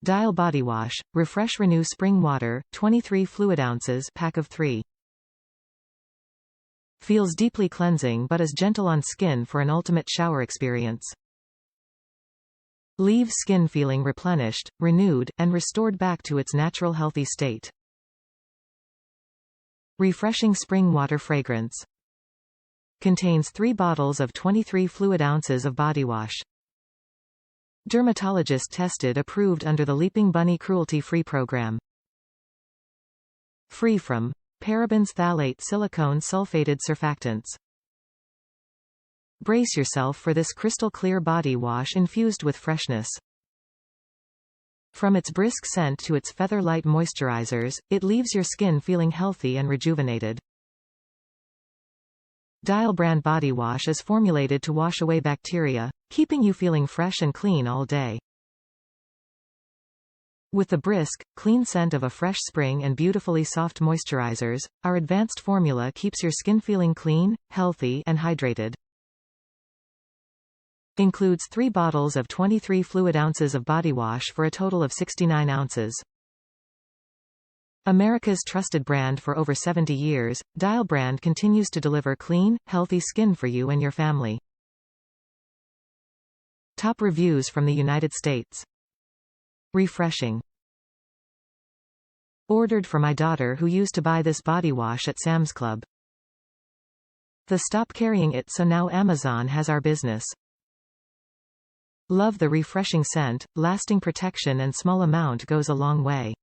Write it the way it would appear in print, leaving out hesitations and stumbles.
Dial Body Wash, Refresh Renew Spring Water, 23 fluid ounces, pack of 3. Feels deeply cleansing but is gentle on skin for an ultimate shower experience. Leaves skin feeling replenished, renewed, and restored back to its natural healthy state. Refreshing Spring Water Fragrance. Contains 3 bottles of 23 fluid ounces of body wash. Dermatologist tested, approved under the Leaping Bunny cruelty-free program. Free from parabens, phthalate, silicone, sulfated surfactants. Brace yourself for this crystal clear body wash infused with freshness. From its brisk scent to its feather-light moisturizers, it leaves your skin feeling healthy and rejuvenated. Dial brand body wash is formulated to wash away bacteria, keeping you feeling fresh and clean all day. With the brisk, clean scent of a fresh spring and beautifully soft moisturizers, our advanced formula keeps your skin feeling clean, healthy, and hydrated. Includes 3 bottles of 23 fluid ounces of body wash for a total of 69 ounces. America's trusted brand for over 70 years, Dial brand continues to deliver clean, healthy skin for you and your family. Top reviews from the United States. Refreshing. Ordered for my daughter who used to buy this body wash at Sam's Club. The stop carrying it, so now Amazon has our business. Love the refreshing scent, lasting protection and small amount goes a long way.